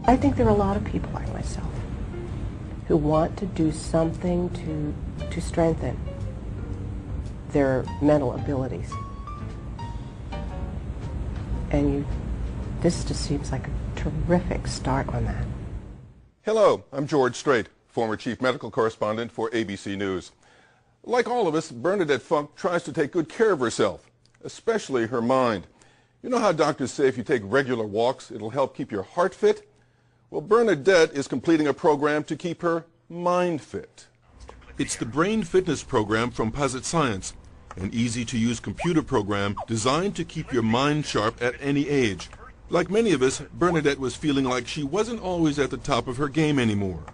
I think there are a lot of people like myself who want to do something to strengthen their mental abilities. And this just seems like a terrific start on that. Hello, I'm George Strait, former chief medical correspondent for ABC News. Like all of us, Bernadette Funk tries to take good care of herself, especially her mind. You know how doctors say if you take regular walks, it'll help keep your heart fit? Well, Bernadette is completing a program to keep her mind fit. It's the Brain Fitness Program from Posit Science, an easy-to-use computer program designed to keep your mind sharp at any age. Like many of us, Bernadette was feeling like she wasn't always at the top of her game anymore.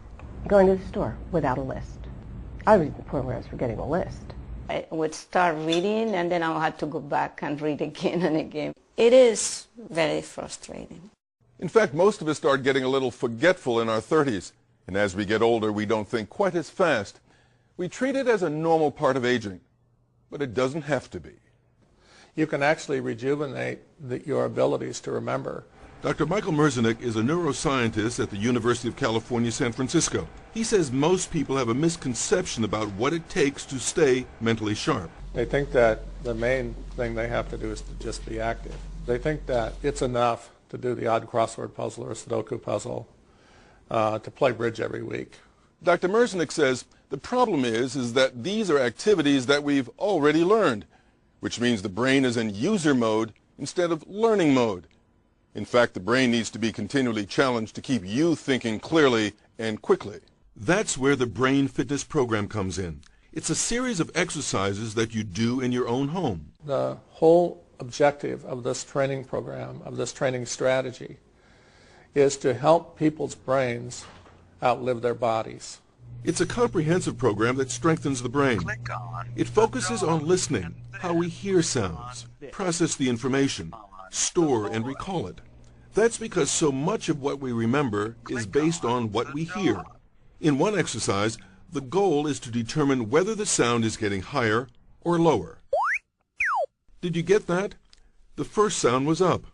Going to the store without a list. I was in the programs for getting a list. I would start reading and then I had to go back and read again and again. It is very frustrating. In fact, most of us start getting a little forgetful in our 30s. And as we get older, we don't think quite as fast. We treat it as a normal part of aging. But it doesn't have to be. You can actually rejuvenate your abilities to remember. Dr. Michael Merzenich is a neuroscientist at the University of California, San Francisco. He says most people have a misconception about what it takes to stay mentally sharp. They think that the main thing they have to do is to just be active. They think that it's enough to do the odd crossword puzzle or Sudoku puzzle, to play bridge every week. Dr. Merzenich says the problem is that these are activities that we've already learned, which means the brain is in user mode instead of learning mode. In fact, the brain needs to be continually challenged to keep you thinking clearly and quickly. That's where the Brain Fitness Program comes in. It's a series of exercises that you do in your own home. The whole objective of this training program, of this training strategy, is to help people's brains outlive their bodies. It's a comprehensive program that strengthens the brain. It focuses on listening, how we hear sounds, process the information, store and recall it. That's because so much of what we remember is based on what we hear. In one exercise, the goal is to determine whether the sound is getting higher or lower. Did you get that? The first sound was up.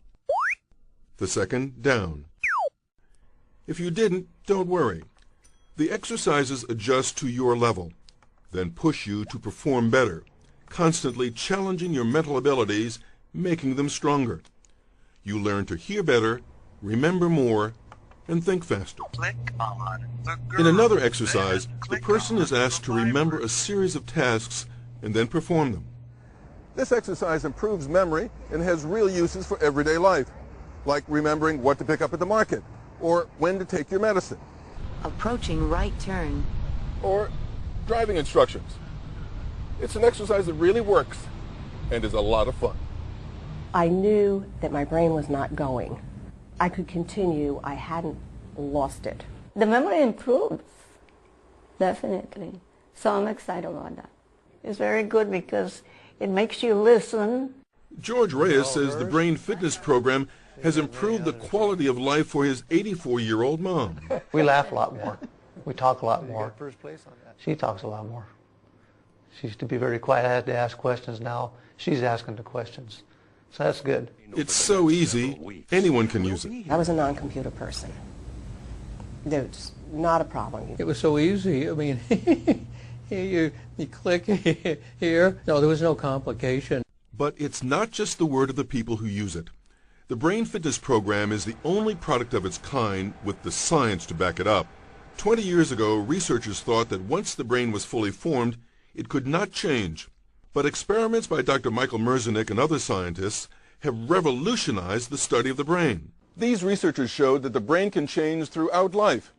The second, down. If you didn't, don't worry. The exercises adjust to your level, then push you to perform better, constantly challenging your mental abilities, making them stronger. You learn to hear better, remember more, and think faster. In another exercise, the person is asked to remember a series of tasks and then perform them. This exercise improves memory and has real uses for everyday life, like remembering what to pick up at the market, or when to take your medicine. Approaching right turn. Or driving instructions. It's an exercise that really works and is a lot of fun. I knew that my brain was not going. I could continue. I hadn't lost it. The memory improves, definitely. So I'm excited about that. It's very good because it makes you listen. George Reyes says the Brain Fitness Program has improved the quality of life for his 84-year-old mom. We laugh a lot more. We talk a lot more. She talks a lot more. She used to be very quiet. I had to ask questions. Now she's asking the questions. So that's good. It's so easy, anyone can use it. I was a non-computer person. It's not a problem. It was so easy. I mean, you click here. No, there was no complication. But it's not just the word of the people who use it. The Brain Fitness Program is the only product of its kind with the science to back it up. 20 years ago, researchers thought that once the brain was fully formed, it could not change. But experiments by Dr. Michael Merzenich and other scientists have revolutionized the study of the brain. These researchers showed that the brain can change throughout life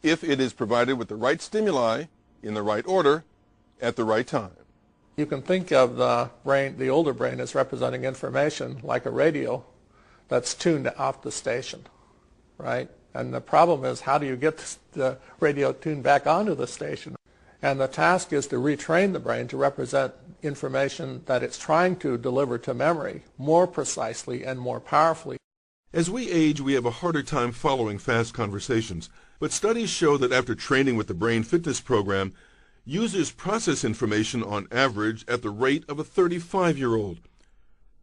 if it is provided with the right stimuli, in the right order, at the right time. You can think of the brain, the older brain, as representing information like a radio that's tuned off the station, right? And the problem is, how do you get the radio tuned back onto the station? And the task is to retrain the brain to represent information that it's trying to deliver to memory more precisely and more powerfully. As we age, we have a harder time following fast conversations, but studies show that after training with the Brain Fitness Program, users process information on average at the rate of a 35-year-old.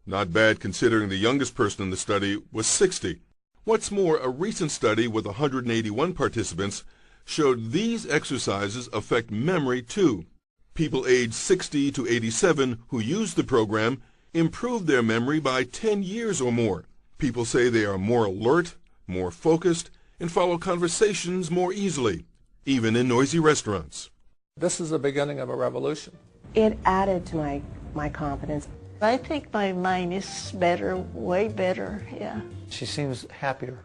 Not bad considering the youngest person in the study was 60. What's more, a recent study with 181 participants showed these exercises affect memory too. People aged 60 to 87 who used the program improved their memory by 10 years or more. People say they are more alert, more focused, and follow conversations more easily, even in noisy restaurants. This is the beginning of a revolution. It added to my confidence. I think my mind is better, way better, yeah. She seems happier.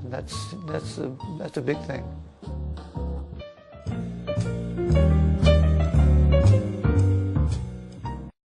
That's a big thing.